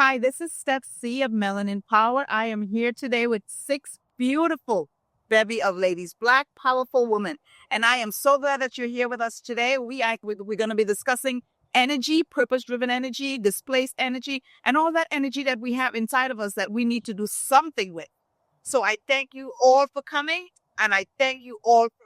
Hi, this is Steph C of Melanin Power. I am here today with 6 beautiful bevy of ladies, Black, powerful women. And I am so glad that you're here with us today. We're going to be discussing energy, purpose-driven energy, displaced energy, and all that energy that we have inside of us that we need to do something with. So I thank you all for coming, and I thank you all for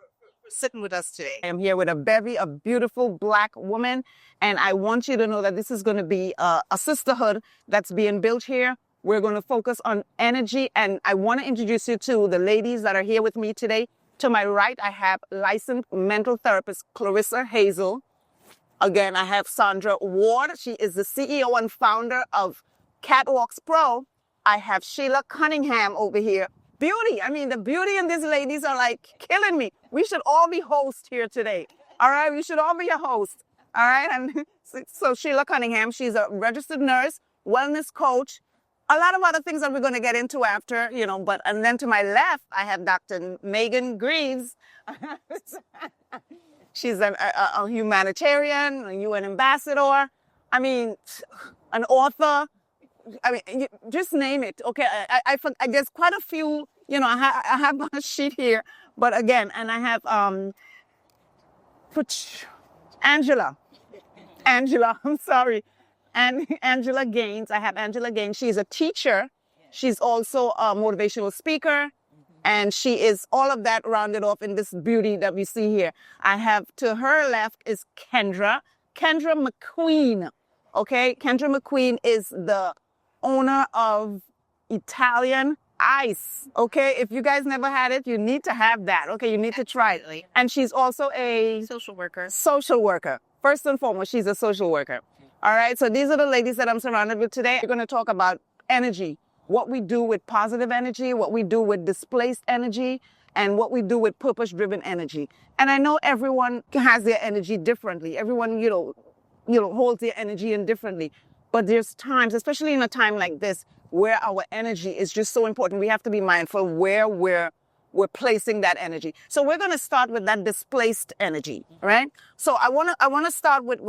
sitting with us today. I am here with a bevy of beautiful Black women, and I want you to know that this is going to be a sisterhood that's being built here. We're going to focus on energy, and I want to introduce you to the ladies that are here with me today. To my right, I have licensed mental therapist Clarissa Hazel. Again, I have Sandra Ward. She is the CEO and founder of Catwalks Pro. I have Sheila Cunningham over here. Beauty. I mean, the beauty in these ladies are like killing me. We should all be hosts here today. All right. We should all be a host. All right. And so Sheila Cunningham, she's a registered nurse, wellness coach, a lot of other things that we're going to get into after, and then to my left, I have Dr. Megan Greaves. She's a humanitarian, a UN ambassador. I mean, an author. I mean, just name it. Okay, I there's quite a few. I have a sheet here, but again, and I have Angela. I'm sorry, and Angela Gaines. I have Angela Gaines. She's a teacher. She's also a motivational speaker. And she is all of that rounded off in this beauty that we see here. I have to her left is Kendra McQueen. Okay, Kendra McQueen is the owner of Italian Ice. Okay, if you guys never had it, you need to have that. Okay, you need to try it. And she's also a social worker. First and foremost, she's a social worker. All right, so these are the ladies that I'm surrounded with today. We're going to talk about energy. What we do with positive energy, what we do with displaced energy, and what we do with purpose-driven energy. And I know everyone has their energy differently. Everyone, holds their energy in differently. But there's times, especially in a time like this, where our energy is just so important. We have to be mindful where we're placing that energy. So we're going to start with that displaced energy, right? So I want to start with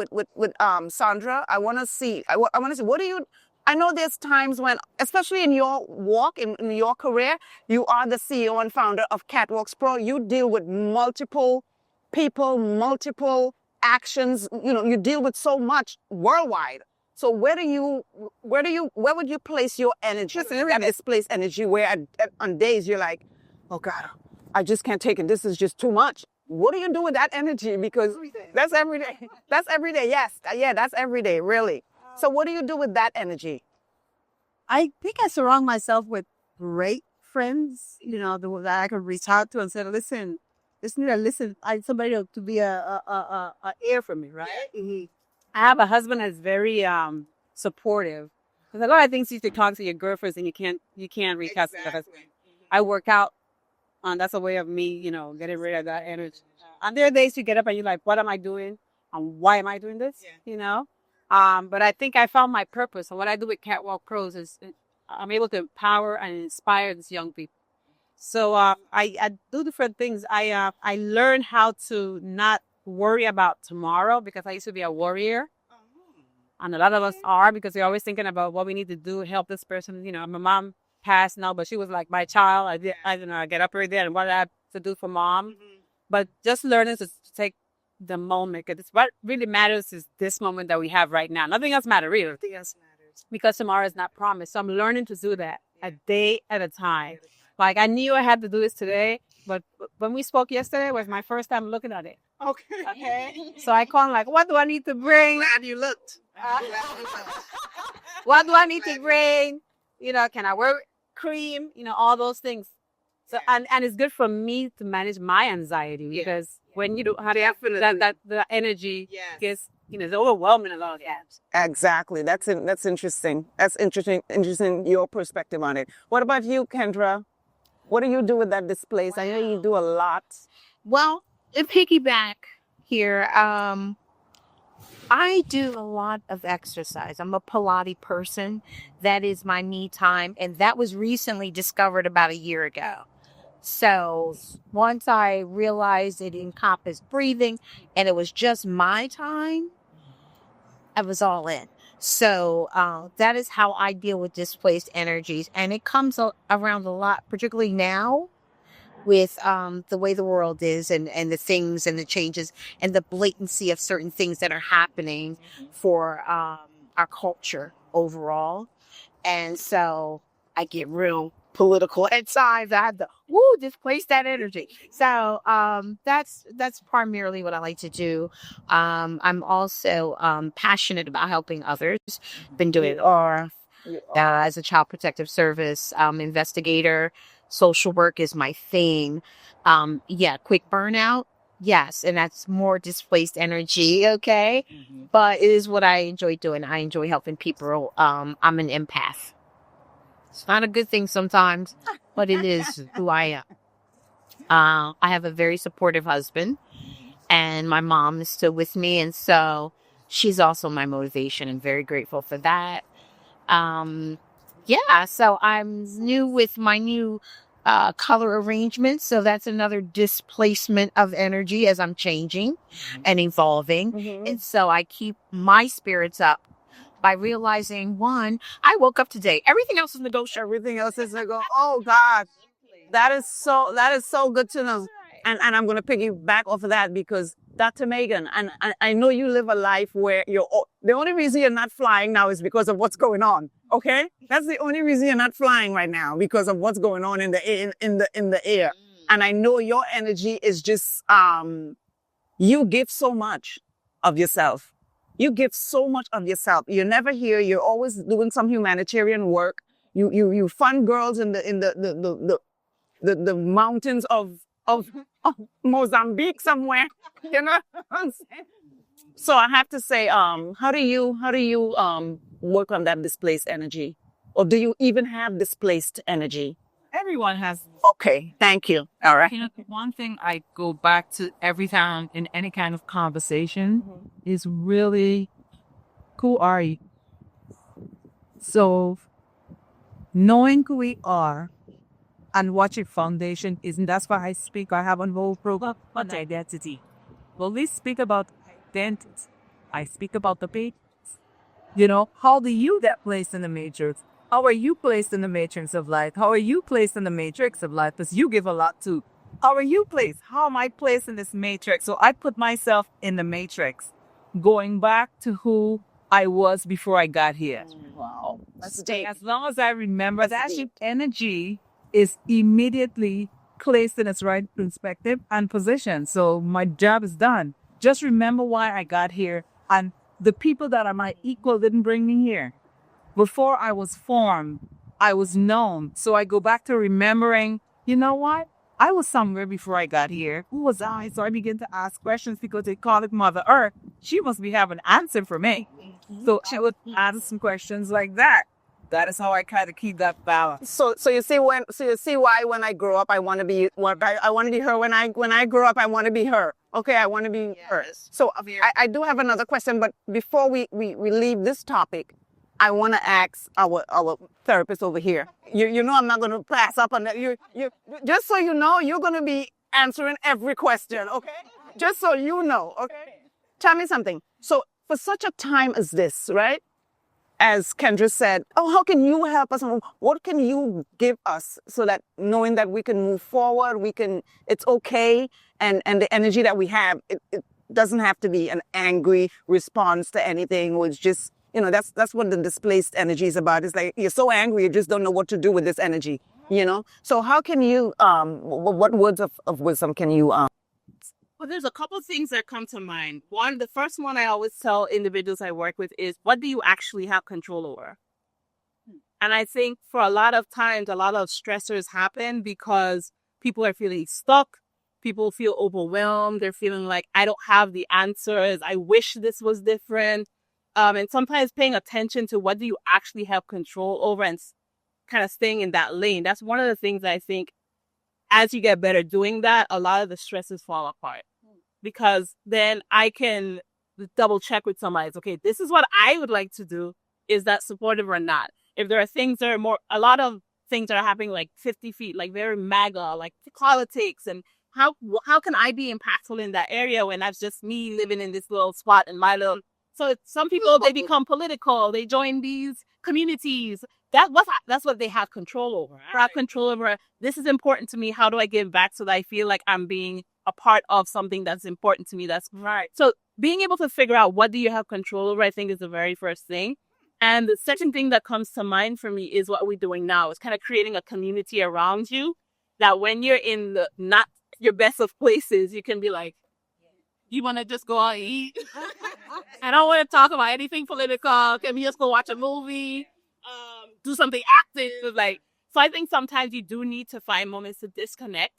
Sandra. I want to see what do you. I know there's times when, especially in your walk, in your career, you are the CEO and founder of Catwalks Pro. You deal with multiple people, multiple actions. You deal with so much worldwide. So where would you place your energy? That displaced energy where on days you're like, oh God, I just can't take it. This is just too much. What do you do with that energy? Because that's every day. That's every day. Yes. Yeah, that's every day, really. So what do you do with that energy? I think I surround myself with great friends, that I can reach out to and say, listen, I need somebody to be a ear for me, right? Mm-hmm. I have a husband that's very supportive. There's a lot of things you should talk to your girlfriends and you can't reach out to your husband. I work out. That's a way of me, getting rid of that energy. And there are days you get up and you're like, what am I doing? And why am I doing this? Yeah. But I think I found my purpose. And what I do with Catwalk Pros is I'm able to empower and inspire these young people. So I do different things. I learned how to not worry about tomorrow because I used to be a warrior. And a lot of us are because we're always thinking about what we need to do to help this person. My mom passed now, but she was like my child. I get up every day and what I have to do for mom. Mm-hmm. But just learning to take the moment, because what really matters is this moment that we have right now. Nothing else matters, really. Nothing else matters. Because tomorrow is not promised. So I'm learning to do that a day at a time. Like I knew I had to do this today, but when we spoke yesterday, it was my first time looking at it. Okay. So I called like, what do I need to bring? Glad you looked. What do I need to bring? Can I wear cream? All those things. So and it's good for me to manage my anxiety because when you don't have that the energy gets it's overwhelming a lot of times. Exactly. That's interesting. That's interesting your perspective on it. What about you, Kendra? What do you do with that displace? Wow. I know you do a lot. Well, to piggyback here, I do a lot of exercise. I'm a Pilates person. That is my me time. And that was recently discovered about a year ago. So once I realized it encompassed breathing and it was just my time, I was all in. So that is how I deal with displaced energies. And it comes around a lot, particularly now with the way the world is and the things and the changes and the blatancy of certain things that are happening for our culture overall. And so I get real political at times. I have to displace that energy. So that's primarily what I like to do. I'm also passionate about helping others. Been doing it as a child protective service investigator. Social work is my thing. Quick burnout. Yes, and that's more displaced energy, okay? But it is what I enjoy doing. I enjoy helping people. I'm an empath. It's not a good thing sometimes, but it is who I am. I have a very supportive husband, and my mom is still with me, and so she's also my motivation, and very grateful for that. So I'm new with my new color arrangement. So that's another displacement of energy as I'm changing and evolving. And so I keep my spirits up by realizing, one, I woke up today. Everything else is negotiable. Everything else is to go, oh God, that is so good to know. And I'm going to piggyback off of that because Dr. Megan, and I know you live a life where the only reason you're not flying now is because of what's going on. Okay. That's the only reason you're not flying right now, because of what's going on in the air. And I know your energy is just, you give so much of yourself. You give so much of yourself. You're never here. You're always doing some humanitarian work. You fund girls in the mountains of Mozambique somewhere. You know what I'm saying? So I have to say, how do you work on that displaced energy? Or do you even have displaced energy? Everyone has. Okay, thank you. All right. You know, the one thing I go back to every time in any kind of conversation is really, who are you? So, knowing who we are and what your foundation is, and that's why I speak. I have a whole program on identity. Well, we speak about identity. I speak about the basics. You know, how do you get placed in the matrix? How are you placed in the matrix of life? How are you placed in the matrix of life? Because you give a lot too. How are you placed? How am I placed in this matrix? So I put myself in the matrix, going back to who I was before I got here. Wow. That's deep. As long as I remember that energy is immediately placed in its right perspective and position. So my job is done. Just remember why I got here, and the people that are my equal didn't bring me here. Before I was formed, I was known. So I go back to remembering, you know what? I was somewhere before I got here. Who was I? So I begin to ask questions because they call it Mother Earth. She must be having an answer for me. So I would ask some questions like that. That is how I kind of keep that balance. So you see why when I grow up I want to be her. When I grow up I want to be her. Okay, I want to be her. So I do have another question, but before we leave this topic, I want to ask our therapist over here. You know I'm not going to pass up on that. You just so you know, you're going to be answering every question, okay? Just so you know, okay? Tell me something. So for such a time as this, right? As Kendra said, how can you help us? What can you give us so that knowing that we can move forward, it's okay, and the energy that we have, it doesn't have to be an angry response to anything, or it's just, that's what the displaced energy is about. It's like, you're so angry, you just don't know what to do with this energy, So how can you, what words of wisdom can you, Well, there's a couple of things that come to mind. One, the first one I always tell individuals I work with is, what do you actually have control over? And I think for a lot of times, a lot of stressors happen because people are feeling stuck. People feel overwhelmed. They're feeling like, I don't have the answers. I wish this was different. And sometimes paying attention to what do you actually have control over and kind of staying in that lane. That's one of the things I think as you get better doing that, a lot of the stresses fall apart. Because then I can double check with somebody. Okay, this is what I would like to do. Is that supportive or not? If there are things that are a lot of things that are happening like 50 feet, like very mega, like politics, and how can I be impactful in that area when that's just me living in this little spot in my little So some people, they become political. They join these communities. That's what they have control over. I have control over, this is important to me. How do I give back so that I feel like I'm being a part of something that's important to me? That's right. So being able to figure out what do you have control over, I think is the very first thing. And the second thing that comes to mind for me is what we're doing now. It's kind of creating a community around you that when you're in the not your best of places, you can be like, you want to just go out and eat? I don't want to talk about anything political. Can we just go watch a movie? Do something active? Like, so I think sometimes you do need to find moments to disconnect.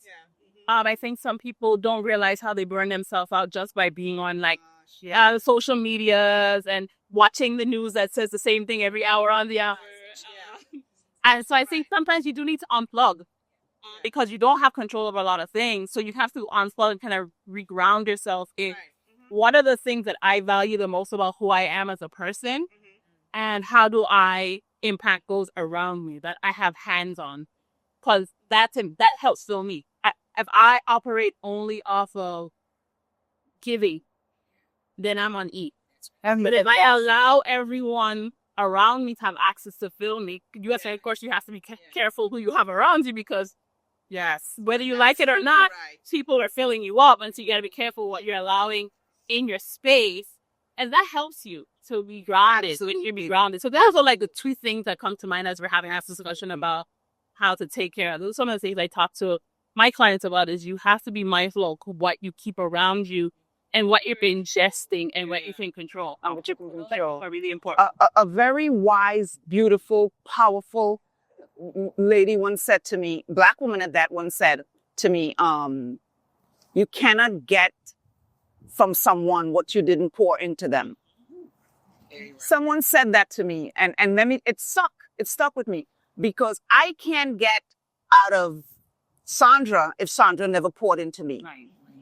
I think some people don't realize how they burn themselves out just by being on like social medias and watching the news that says the same thing every hour on the hour. And so I think sometimes you do need to unplug because you don't have control over a lot of things. So you have to unplug and kind of reground yourself in what are the things that I value the most about who I am as a person, and how do I impact those around me that I have hands on, because that helps fill me. If I operate only off of giving, then I'm on eat. But if I allow everyone around me to have access to fill me, of course, you have to be careful who you have around you, because whether you like it or not, people are filling you up, and so you got to be careful what you're allowing in your space, and that helps you to be grounded. So when you be grounded, so those are like the two things that come to mind as we're having this discussion about how to take care of. Those are some of the things I talk to my clients about. Is you have to be mindful of what you keep around you and what you're ingesting and what you can control. And what you can control are really important. A very wise, beautiful, powerful lady once said to me, black woman at that, once said to me, you cannot get from someone what you didn't pour into them. Someone said that to me, and then it stuck with me, because I can't get out of Sandra if Sandra never poured into me.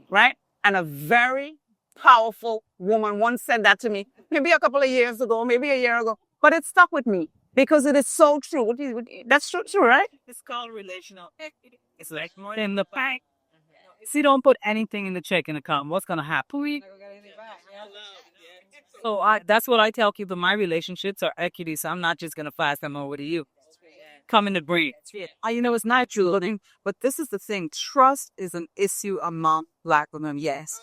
Right? And a very powerful woman once said that to me, maybe a couple of years ago, maybe a year ago, but it stuck with me because it is so true. That's true, right? It's called relational equity. It's like more than the bank. If you don't put anything in the checking account, what's going to happen? So that's what I tell people. My relationships are equity, so I'm not just going to fast them over to you. Come in the bring. It's not true, but this is the thing. Trust is an issue among black women, yes.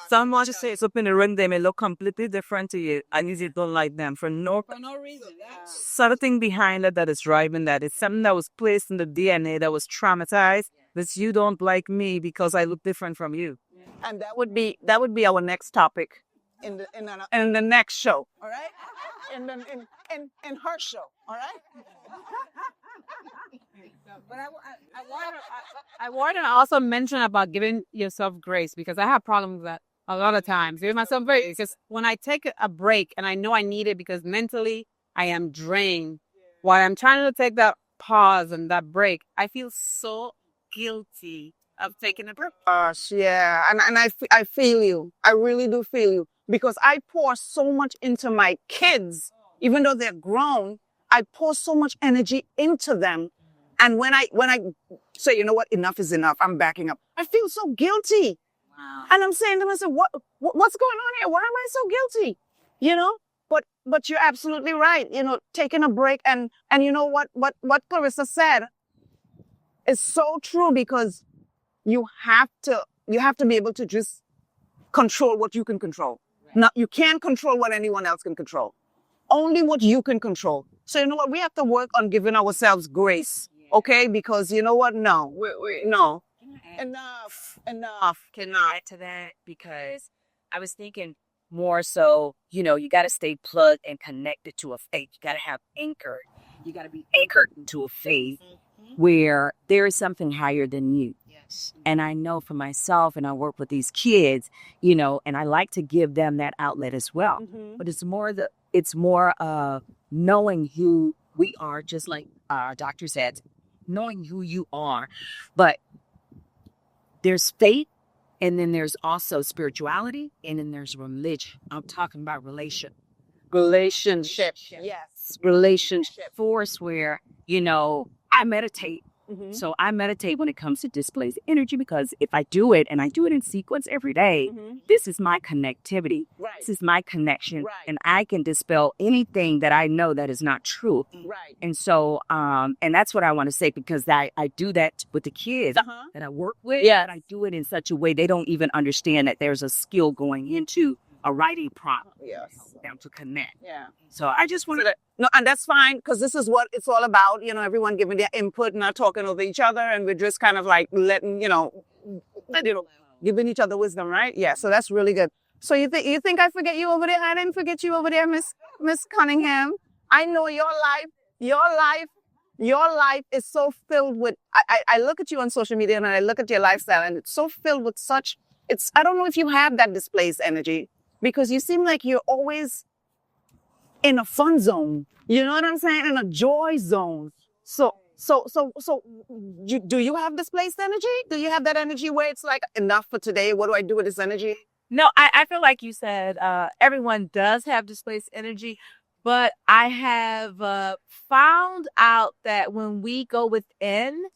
Someone just says up in the room, they may look completely different to you, and you don't like them for no reason. Something behind it that is driving that. It's something that was placed in the DNA that was traumatized. That you don't like me because I look different from you. And that would be our next topic in the next show. All right? In her show. All right? But I want to also mention about giving yourself grace, because I have problems with that a lot of times. Giving myself grace, because when I take a break and I know I need it because mentally I am drained, while I'm trying to take that pause and that break, I feel so guilty of taking a break. Gosh, yeah. And I feel you. I really do feel you. Because I pour so much into my kids, even though they're grown, I pour so much energy into them. And when I say, you know what, enough is enough, I'm backing up, I feel so guilty. Wow. And I'm saying to myself, what's going on here? Why am I so guilty? You know? But you're absolutely right. You know, taking a break, and you know what Clarissa said is so true, because you have to be able to just control what you can control. Now, you can't control what anyone else can control. Only what you can control. So you know what? We have to work on giving ourselves grace, okay? Because you know what? No, no. Enough. Can I add to that? Because I was thinking more so, you got to stay plugged and connected to a faith. You got to have anchored. You got to be anchored into a faith where there is something higher than you. Yes. And I know for myself, and I work with these kids, and I like to give them that outlet as well. Mm-hmm. But it's more knowing who we are, just like our doctor said, knowing who you are. But there's faith, and then there's also spirituality, and then there's religion. I'm talking about relationship. Yes. Relationship force where, I meditate So I meditate when it comes to displaced energy because if I do it and I do it in sequence every day, this is my connectivity. Right. This is my connection. Right. And I can dispel anything that I know that is not true. Right. And so, and that's what I want to say because I do that with the kids that I work with. Yeah. But I do it in such a way they don't even understand that there's a skill going into a writing prompt. Yes. Down to connect. Yeah. So I just want to. No, and that's fine because this is what it's all about. You know, everyone giving their input, not talking over each other, and we're just kind of like letting, giving each other wisdom, right? Yeah. So that's really good. So you think I forget you over there? I didn't forget you over there, Miss Cunningham. I know your life is so filled with. I look at you on social media and I look at your lifestyle, and it's so filled with such. I don't know if you have that displaced energy because you seem like you're always in a fun zone, you know what I'm saying? In a joy zone. So, do you have displaced energy? Do you have that energy where it's like enough for today? What do I do with this energy? No, I feel like you said everyone does have displaced energy, but I have found out that when we go within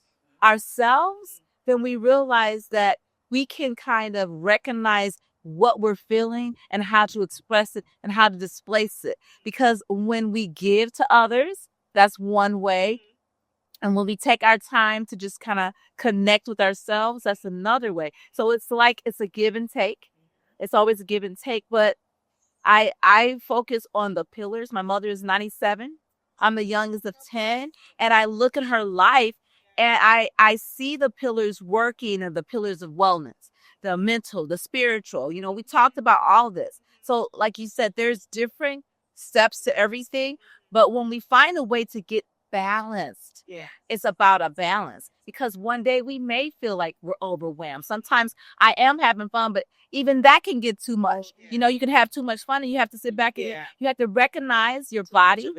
ourselves, then we realize that we can kind of recognize what we're feeling and how to express it and how to displace it. Because when we give to others, that's one way. And when we take our time to just kind of connect with ourselves, that's another way. So it's like it's a give and take. It's always a give and take. But I focus on the pillars. My mother is 97. I'm the youngest of 10. And I look at her life and I see the pillars working and the pillars of wellness. The mental, the spiritual, we talked about all this. So like you said, there's different steps to everything. But when we find a way to get balanced, it's about a balance because one day we may feel like we're overwhelmed. Sometimes I am having fun, but even that can get too much. You can have too much fun and you have to sit back and you have to recognize your body.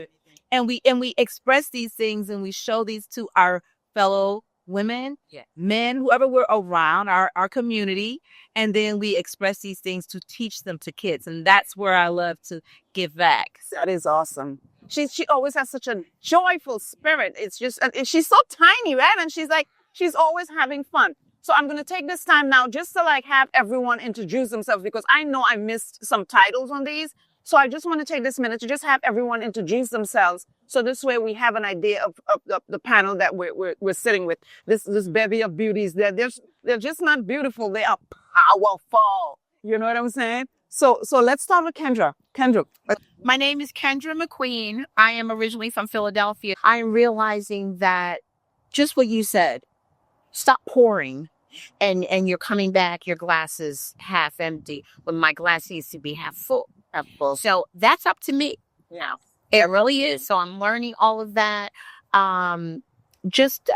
And we express these things and we show these to our fellow women, men, whoever we're around, our community, and then we express these things to teach them to kids. And that's where I love to give back. That is awesome. She always has such a joyful spirit. It's just, she's so tiny, right? And she's always having fun. So I'm going to take this time now just to have everyone introduce themselves because I know I missed some titles on these. So I just want to take this minute to just have everyone introduce themselves. So this way we have an idea of the panel that we're sitting with. This bevy of beauties. They're just not beautiful. They are powerful. You know what I'm saying? So let's start with Kendra. Kendra. My name is Kendra McQueen. I am originally from Philadelphia. I'm realizing that just what you said, stop pouring and you're coming back, your glass is half empty when my glass needs to be half full. So that's up to me now. It really is. So I'm learning all of that. Just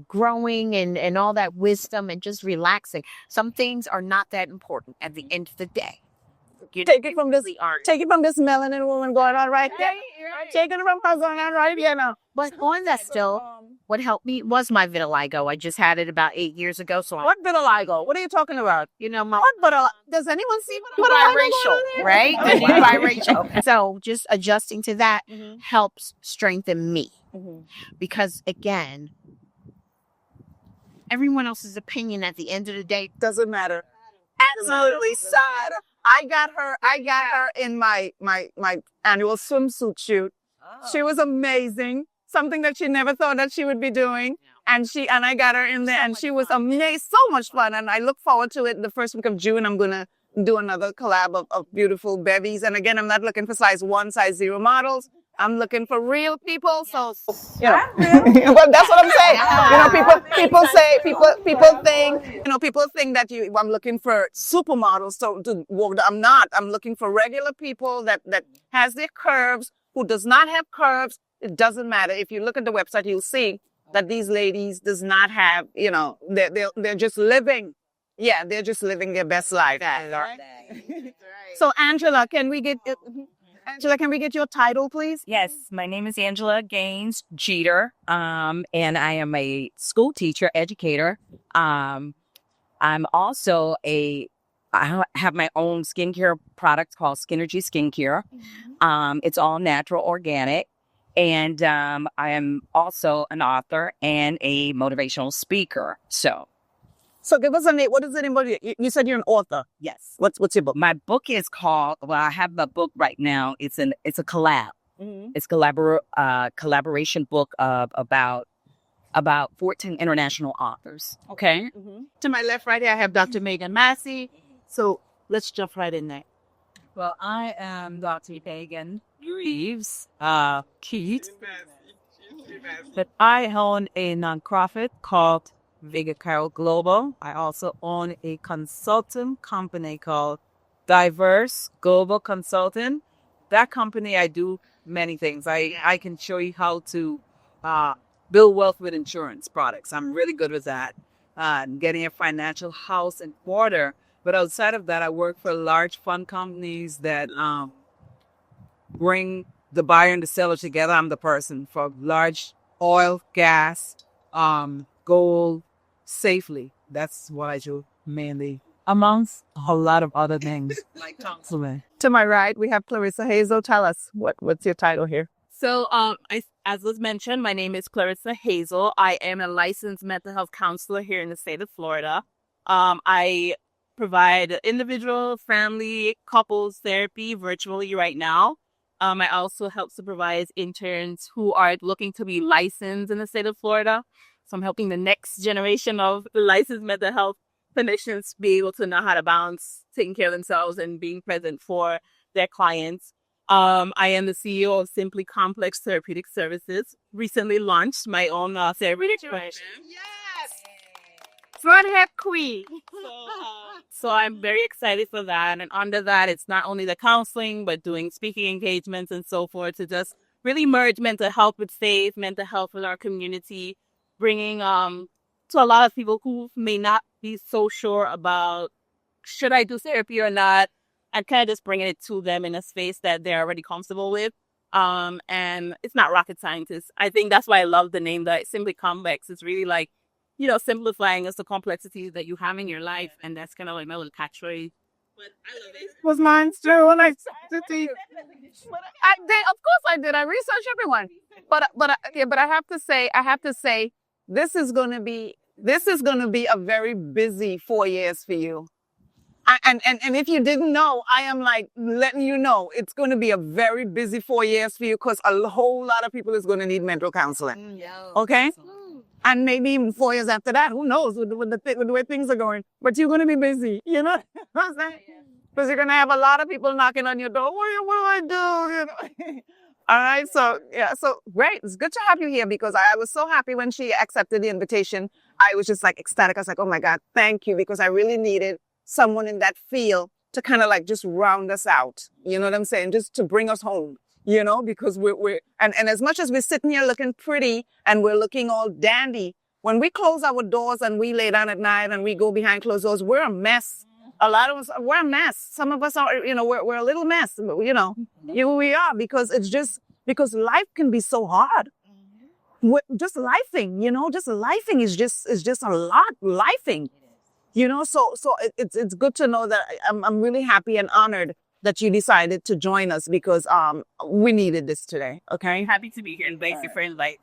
growing and all that wisdom and just relaxing. Some things are not that important at the end of the day. Take it from this melanin woman going on right there. Take it from her going on right here now. But on that still, what helped me was my vitiligo. I just had it about 8 years ago. So what vitiligo? What are you talking about? Does anyone see what biracial, right? Biracial. So just adjusting to that helps strengthen me. Because again, everyone else's opinion at the end of the day doesn't matter. Absolutely sad. I got her in my annual swimsuit shoot. Oh. She was amazing. Something that she never thought that she would be doing. And I got her in there and she was amazing. So much fun. And I look forward to it. The first week of June, I'm going to do another collab of beautiful bevies. And again, I'm not looking for size 1, size 0 models. I'm looking for real people. So, but that's what I'm saying. People think that I'm looking for supermodels. So I'm not. I'm looking for regular people that has their curves, who does not have curves. It doesn't matter. If you look at the website, you'll see that these ladies does not have, they're just living. Yeah, they're just living their best life. So Angela, can we get your title, please? Yes, my name is Angela Gaines Jeter, and I am a school teacher, educator. I'm also I have my own skincare product called Skinergy Skincare. It's all natural, organic, And I am also an author and a motivational speaker. So give us a name. What is the name of it? You said you're an author. yes, What's your book? my book is called. Well, I have a book right now. It's a collab. Mm-hmm. It's collaboration book of about 14 international authors. Okay. Mm-hmm. To my left, right here, I have Dr. Megan Massey. So let's jump right in there. Well, I am Dr. Megan Reeves Keat, but I own a nonprofit called Vega Carol Global. I also own a consulting company called Diverse Global Consulting. That company, I do many things. I can show you how to build wealth with insurance products. I'm really good with that. Getting a financial house in order. But outside of that, I work for large fund companies that bring the buyer and the seller together. I'm the person for large oil, gas, gold safely. That's what I do mainly, amongst a whole lot of other things like counseling. To my right, we have Clarissa Hazel. Tell us what's your title here. So, as was mentioned, my name is Clarissa Hazel. I am a licensed mental health counselor here in the state of Florida. I provide individual, family, couples therapy virtually right now. I also help supervise interns who are looking to be licensed in the state of Florida. So I'm helping the next generation of licensed mental health clinicians be able to know how to balance taking care of themselves and being present for their clients. I am the CEO of Simply Complex Therapeutic Services. Recently launched my own therapeutic program. Yes! Fronthead Queen. So I'm very excited for that. And under that, it's not only the counseling, but doing speaking engagements and so forth to just really merge mental health with faith, mental health with our community, bringing to a lot of people who may not be so sure about should I do therapy or not, and kind of just bringing it to them in a space that they're already comfortable with. And it's not rocket scientists. I think that's why I love the name, that Simply Complex. It's really like, simplifying us the complexities that you have in your life. And that's kind of like my little catchphrase. But I love it. Was mine too. When I did I did. Of course I did. I researched everyone. But I have to say, this is going to be a very busy 4 years for you. And if you didn't know, I am like letting you know it's going to be a very busy 4 years for you because a whole lot of people is going to need mental counseling. Okay? And maybe even 4 years after that, who knows with the way things are going. But you're going to be busy, you know what I'm saying? Because you're going to have a lot of people knocking on your door. What do I do? All right. So, yeah. So, great. It's good to have you here because I was so happy when she accepted the invitation. I was just like ecstatic. I was like, oh my God, thank you. Because I really needed someone in that field to kind of like just round us out. You know what I'm saying? Just to bring us home, because and as much as we're sitting here looking pretty and we're looking all dandy, when we close our doors and we lay down at night and we go behind closed doors, we're a mess. A lot of us, we're a mess. Some of us are, we're a little mess, we are because life can be so hard. Just lifing is just a lot lifing. So it's good to know that I'm really happy and honored that you decided to join us because we needed this today. Okay. Happy to be here and thank you for inviting.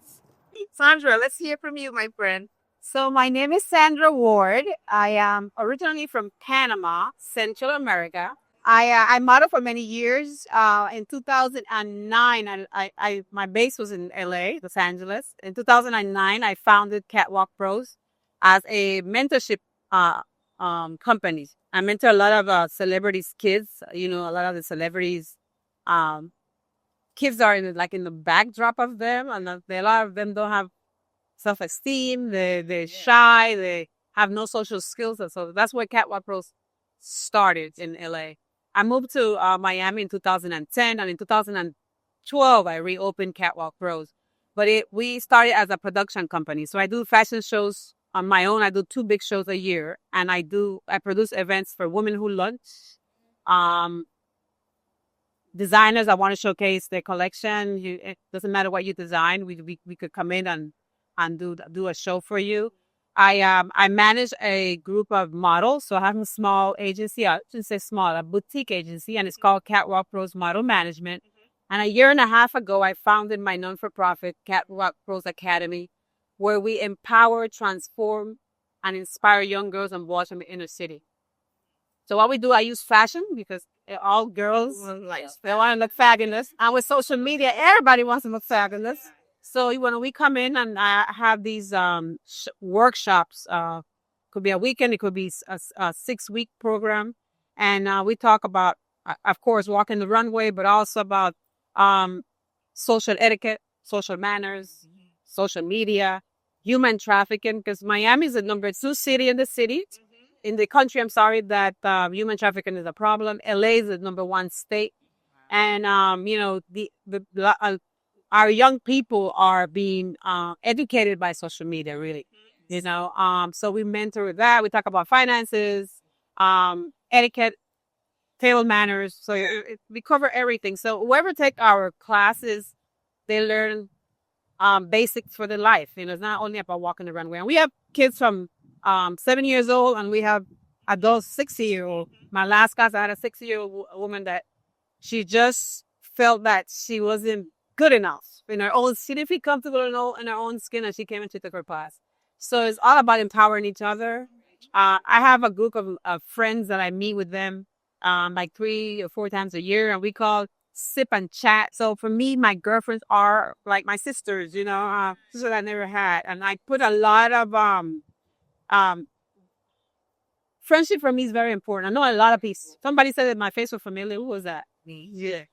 Sandra, let's hear from you, my friend. So my name is Sandra Ward. I am originally from Panama, Central America. I modeled for many years. In 2009, my base was in LA, Los Angeles. In 2009, I founded Catwalk Pros as a mentorship companies. I mentor a lot of celebrities' kids. A lot of the celebrities' kids are in the backdrop of them, and a lot of them don't have self-esteem. They're shy. They have no social skills, and so that's where Catwalk Pros started in LA. I moved to Miami in 2010, and in 2012 I reopened Catwalk Pros. But we started as a production company, so I do fashion shows. On my own, I do 2 big shows a year, and I produce events for Women Who Lunch, designers that want to showcase their collection. It doesn't matter what you design, we could come in and do a show for you. I manage a group of models, so I have a small agency. I shouldn't say small, a boutique agency, and it's called Catwalk Pros Model Management. And a year and a half ago, I founded my non-for-profit Cat Rock Pros Academy, where we empower, transform, and inspire young girls and boys from the inner city. So what we do, I use fashion because all girls they want to look fabulous, and with social media, everybody wants to look fabulous. So when we come in and I have these workshops, could be a weekend, it could be a 6-week program, and we talk about, of course, walking the runway, but also about social etiquette, social manners, social media, human trafficking, because Miami is the #2 city in the city. In the country, I'm sorry, that human trafficking is a problem. LA is the #1 state. And, our young people are being educated by social media, really. So we mentor that. We talk about finances, etiquette, table manners. So we cover everything. So whoever take our classes, they learn basics for their life. It's not only about walking the runway. And we have kids from 7 years old, and we have adults 60-year-old. My last class, I had a 60-year-old woman that she just felt that she wasn't good enough in her own. She didn't feel comfortable in her own skin, and she came and she took her class. So it's all about empowering each other. I have a group of friends that I meet with them like 3 or 4 times a year, and we call sip and chat. So for me, my girlfriends are like my sisters, sisters I never had. And I put a lot of friendship for me is very important. I know a lot of people. Somebody said that my face was familiar. Who was that? Me. Yeah.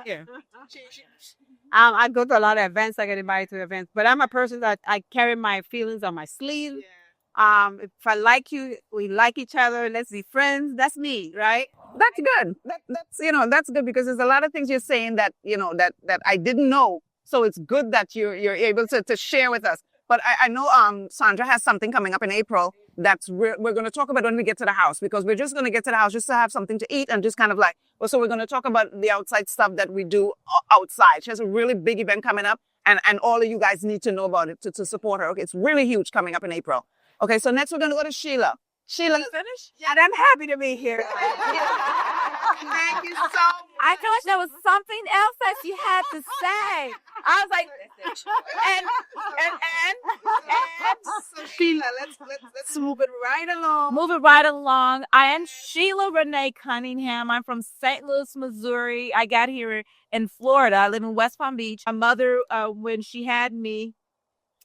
Yeah. I go to a lot of events. I get invited to events, but I'm a person that I carry my feelings on my sleeve. If I like you, we like each other. Let's be friends. That's me, right? That's good. That's good, because there's a lot of things you're saying that that I didn't know. So it's good that you're able to share with us. But I know Sandra has something coming up in April that's we're going to talk about when we get to the house, because we're just going to get to the house just to have something to eat and just kind of like, well, so we're going to talk about the outside stuff that we do outside. She has a really big event coming up, and all of you guys need to know about it to support her. Okay, it's really huge coming up in April. Okay, so next we're going to go to Sheila. Sheila, Finish? And I'm happy to be here. thank you so much. I feel like there was something else that you had to say. I was like, So Sheila, let's move it right along. moving right along. I am Sheila Renee Cunningham. I'm from St. Louis, Missouri. I got here in Florida. I live in West Palm Beach. My mother, when she had me,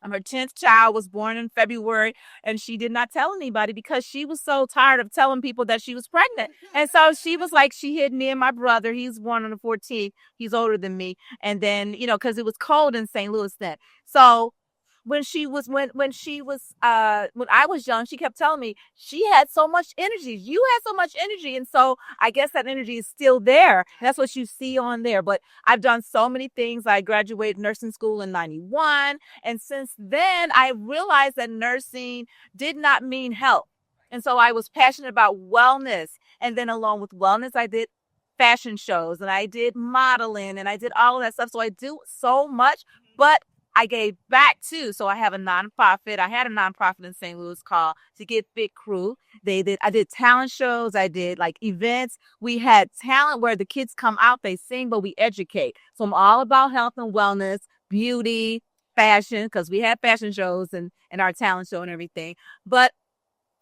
her 10th child was born in February, and she did not tell anybody because she was so tired of telling people that she was pregnant. And so she was like, she hid me and my brother. He's born on the 14th. He's older than me. And then, because it was cold in St. Louis then. So when I was young, she kept telling me she had so much energy. You had so much energy. And so I guess that energy is still there. That's what you see on there. But I've done so many things. I graduated nursing school in 91. And since then, I realized that nursing did not mean health. And so I was passionate about wellness. And then along with wellness, I did fashion shows and I did modeling and I did all of that stuff. So I do so much, but I gave back too. So I have a nonprofit. I had a nonprofit in St. Louis called To Get Fit Crew. I did talent shows. I did like events. We had talent where the kids come out, they sing, but we educate. So I'm all about health and wellness, beauty, fashion, because we had fashion shows and our talent show and everything. But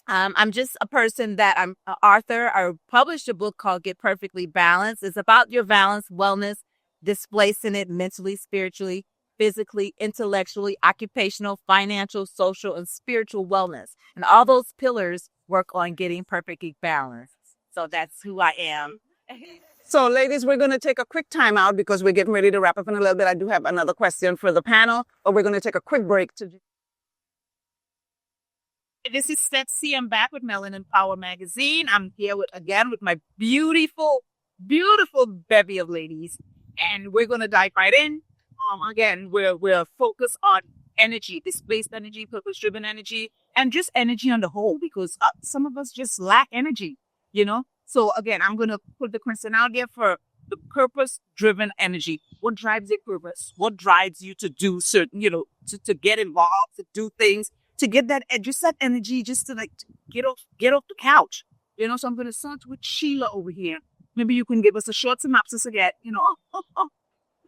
I'm just a person that I'm an author. I published a book called Get Perfectly Balanced. It's about your balance, wellness, displacing it mentally, spiritually, physically, intellectually, occupational, financial, social, and spiritual wellness. And all those pillars work on getting perfectly balanced. So that's who I am. So, ladies, we're going to take a quick time out because we're getting ready to wrap up in a little bit. I do have another question for the panel, but we're going to take a quick break to. This is Sexy. I'm back with Melanin Power Magazine. I'm here again with my beautiful, beautiful bevy of ladies, and we're going to dive right in. Again, we're focused on energy, displaced energy, purpose-driven energy, and just energy on the whole, because some of us just lack energy, So again, I'm going to put the question out there for the purpose-driven energy. What drives your purpose? What drives you to do certain, to get involved, to do things, to get that, just that energy, just to like to get off the couch, So I'm going to start with Sheila over here. Maybe you can give us a short synopsis again,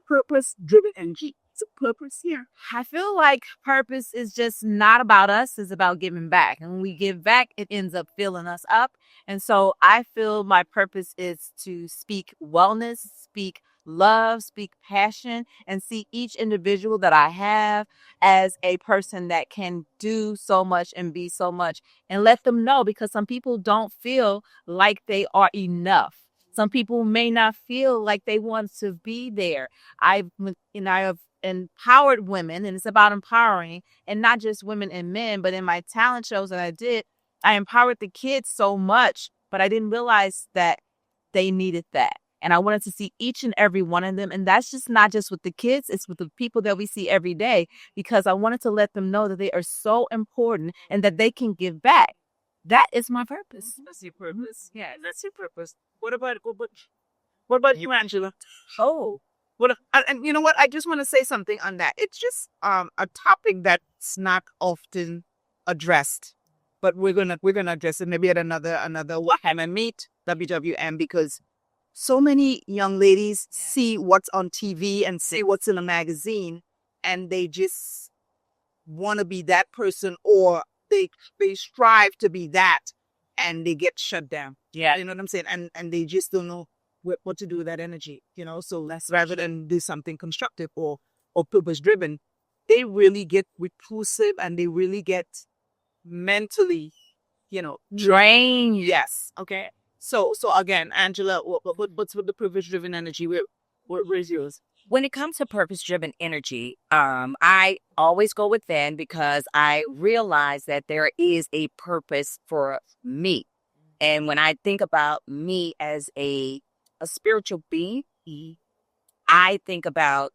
purpose-driven energy. It's a purpose here. I feel like purpose is just not about us, it's about giving back. And when we give back, it ends up filling us up. And so I feel my purpose is to speak wellness, speak love, speak passion, and see each individual that I have as a person that can do so much and be so much, and let them know, because some people don't feel like they are enough. Some people may not feel like they want to be there. I have empowered women, and it's about empowering, and not just women and men, but in my talent shows that I did, I empowered the kids so much, but I didn't realize that they needed that. And I wanted to see each and every one of them. And that's just not just with the kids, it's with the people that we see every day, because I wanted to let them know that they are so important and that they can give back. That is my purpose. That's your purpose. Yeah. That's your purpose. What about you, Angela? Oh, And you know what? I just want to say something on that. It's just a topic that's not often addressed, but we're gonna address it maybe at another Wahama Meet WWM, because so many young ladies see what's on TV and see what's in a magazine, and they just want to be that person, or they strive to be that, and they get shut down. yeah. You know what I'm saying? And they just don't know what to do with that energy, So let's, rather than do something constructive or purpose driven, they really get repulsive, and they really get mentally, Drain. yes. Okay. So again, Angela, what's with the purpose driven energy? Where's yours? When it comes to purpose driven energy, I always go within, because I realize that there is a purpose for me. And when I think about me as a spiritual being, I think about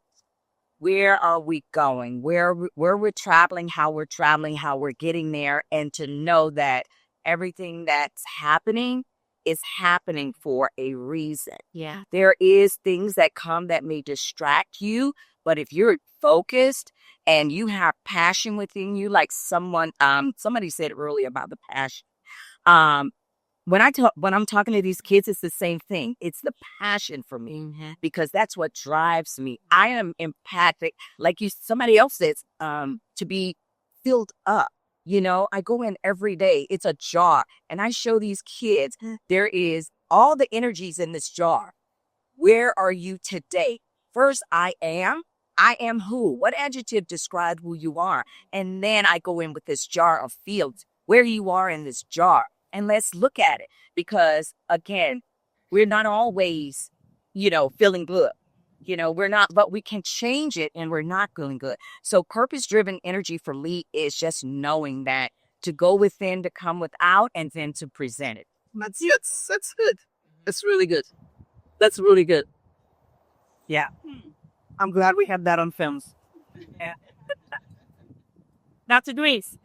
where are we going, where we're traveling, how we're getting there, and to know that everything that's happening is happening for a reason. Yeah. There is things that come that may distract you, but if you're focused and you have passion within you, like somebody said earlier about the passion. When I'm talking to these kids, it's the same thing. It's the passion for me, because that's what drives me. I am empathic, like somebody else says, to be filled up. I go in every day. It's a jar, and I show these kids there is all the energies in this jar. Where are you today? First, I am. I am who? What adjective describes who you are? And then I go in with this jar of fields, where you are in this jar. And let's look at it, because again, we're not always, feeling good. We're not, but we can change it, and we're not feeling good. So purpose driven energy for me is just knowing that to go within, to come without, and then to present it. That's good. That's really good. That's really good. Yeah. I'm glad we had that on films. Yeah. Dr. Grace,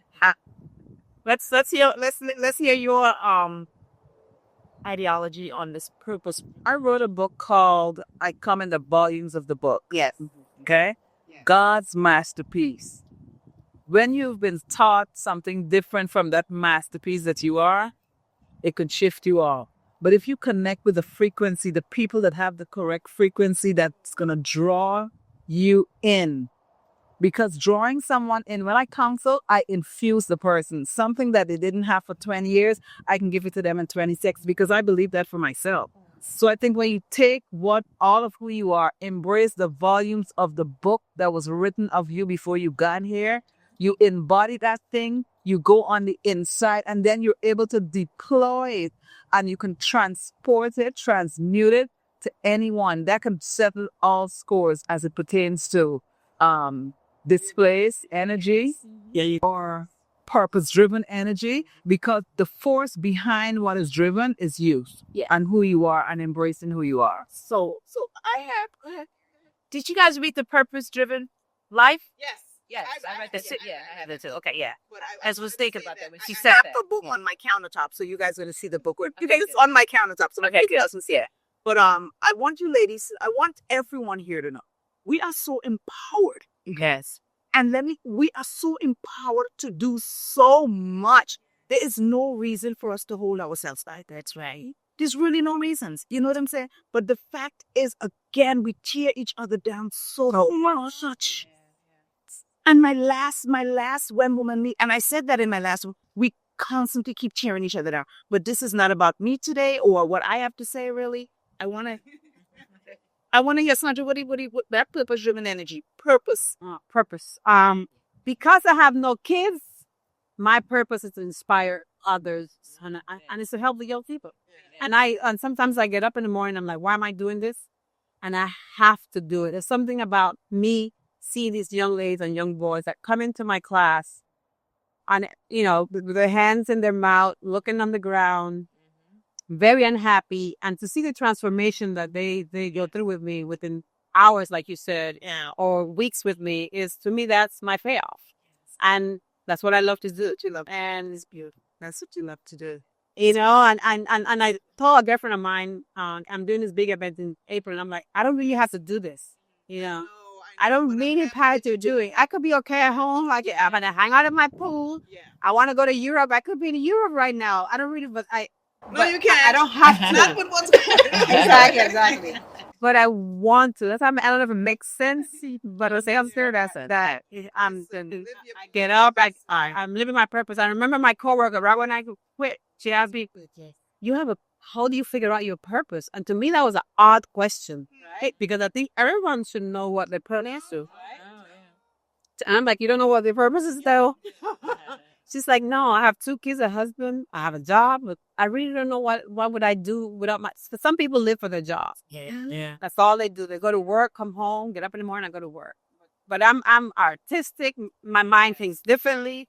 let's hear your ideology on this purpose. I wrote a book called I Come in the Volumes of the Book. Yes. Okay? God's masterpiece. When you've been taught something different from that masterpiece that you are, it could shift you all. But if you connect with the frequency, the people that have the correct frequency, that's going to draw you in. Because drawing someone in, when I counsel, I infuse the person. Something that they didn't have for 20 years, I can give it to them in 26, because I believe that for myself. So I think when you take all of who you are, embrace the volumes of the book that was written of you before you got here, you embody that thing, you go on the inside, and then you're able to deploy it, and you can transport it, transmute it to anyone. That can settle all scores as it pertains to displaced energy or purpose-driven energy, because the force behind what is driven is you and who you are, and embracing who you are. So I have. Go ahead. Did you guys read The Purpose Driven Life? Yes. Yes, I read that too. Yeah, I have that too. Okay, yeah. But I was thinking about that when she I said have that. the book on my countertop, so you guys are gonna see the book. It's on my countertop, so Okay, you guys can see it. But I want you ladies, I want everyone here to know, we are so empowered. Yes. And we are so empowered to do so much. There is no reason for us to hold ourselves back. That's right. There's really no reasons. You know what I'm saying? But the fact is, again, we tear each other down so much. And my last one woman meet, and I said that in my last one, we constantly keep tearing each other down. But this is not about me today or what I have to say, really. I wanna hear Sandra, what that purpose driven energy. Purpose. Purpose. Because I have no kids, my purpose is to inspire others, and it's to help the young people. And sometimes I get up in the morning, I'm like, why am I doing this? And I have to do it. There's something about me seeing these young ladies and young boys that come into my class, and with their hands in their mouth, looking on the ground, very unhappy, and to see the transformation that they go through with me within hours, like you said, or weeks with me, is, to me, that's my payoff. And that's what I love to do. And it's beautiful. That's what you love to do. And I told a girlfriend of mine, I'm doing this big event in April, and I'm like, I don't really have to do this. I don't really have to do it. I could be okay at home. Like, I'm gonna hang out at my pool. I want to go to Europe. I could be in Europe right now. I don't really, but you can't. I don't have to. Not with what's going on. Exactly. But I want to. That's how I don't know if it makes sense. But I say upstairs, that's it. I get up. I'm living my purpose. I remember my coworker right when I quit. She asked me, how do you figure out your purpose? And to me, that was an odd question, right? Because I think everyone should know what their purpose is. And I'm like, you don't know what their purpose is, though? She's like, no, I have 2 kids, a husband, I have a job, but I really don't know what would I do without my. Some people live for their job. Yeah. That's all they do. They go to work, come home, get up in the morning, and go to work. But I'm artistic. My mind thinks differently.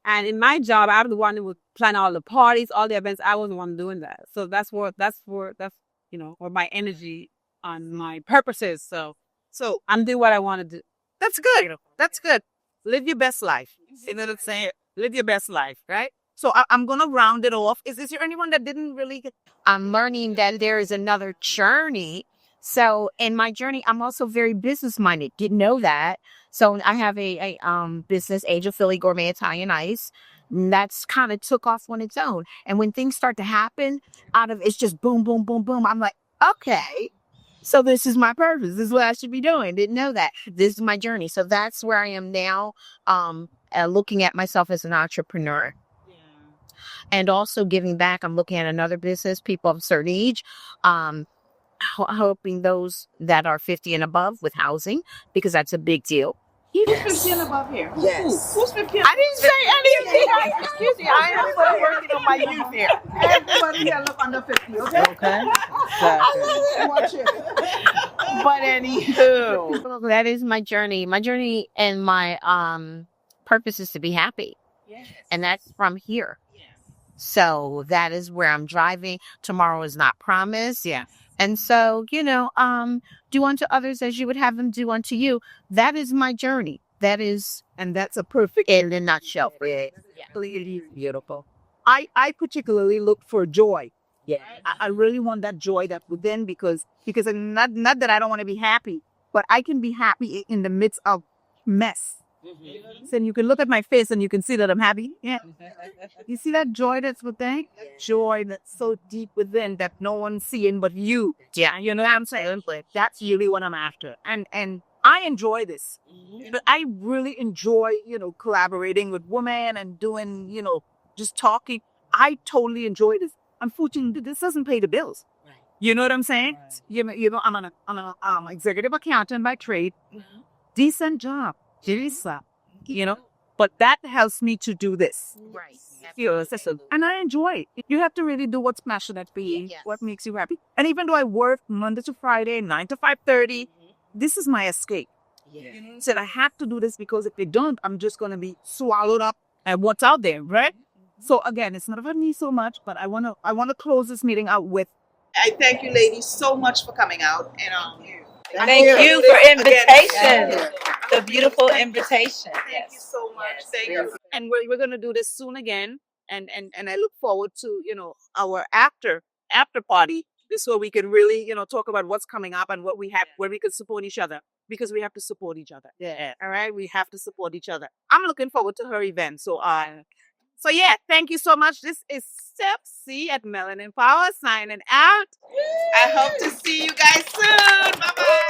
And in my job, I'm the one who would plan all the parties, all the events. I was the one doing that. So that's where my energy on my purpose is. So I'm doing what I want to do. That's good. That's good. Live your best life. You know what I'm saying? Live your best life, right? So I'm going to round it off. Is there anyone that didn't really get... I'm learning that there is another journey. So in my journey, I'm also very business minded. Didn't know that. So I have a business, Angel Philly Gourmet Italian Ice. That's kind of took off on its own. And when things start to happen it's just boom, boom, boom, boom. I'm like, okay, so this is my purpose. This is what I should be doing. Didn't know that. This is my journey. So that's where I am now, looking at myself as an entrepreneur. And also giving back. I'm looking at another business, people of a certain age, helping those that are 50 and above with housing, because that's a big deal. Who's 50 and above here? Yes. Who's 50? I didn't say anything. Excuse me, I am still working on my youth here. Everybody here look under 50, okay? Okay. Watch it. But anywho, that is my journey. My journey and my purpose is to be happy. Yes. And that's from here. Yes. So that is where I'm driving. Tomorrow is not promised. Yeah. And so, do unto others as you would have them do unto you. That is my journey. And that's a perfect in a nutshell. Yeah. Beautiful. I particularly look for joy. Yeah. I really want that joy that within, because not that I don't want to be happy, but I can be happy in the midst of mess. Mm-hmm. So you can look at my face and you can see that I'm happy. Yeah. You see that joy that's within? Joy that's so deep within that no one's seeing but you. Yeah. You know what I'm saying? That's really what I'm after. And I enjoy this. Mm-hmm. But I really enjoy, collaborating with women and doing, just talking. I totally enjoy this. Unfortunately, this doesn't pay the bills. Right. You know what I'm saying? Right. I'm an executive accountant by trade. Mm-hmm. Decent job. But that helps me to do this. Right. And I enjoy it. You have to really do what's passionate for you, what makes you happy. And even though I work Monday to Friday, 9 to 5:30, this is my escape. Yeah. So I have to do this, because if they don't, I'm just going to be swallowed up at what's out there, right? So again, it's not about me so much, but I want to close this meeting out with. I thank you, ladies, so much for coming out. And Thank you for invitation. The beautiful invitation. Thank you so much. Thank you. And we're going to do this soon again. And I look forward to, our after party. This way we can really, talk about what's coming up and what we have, where we can support each other, because we have to support each other. Yeah. All right. We have to support each other. I'm looking forward to her event. So, So yeah, thank you so much. This is Step C at Melanin Power signing out. I hope to see you guys soon. Bye bye.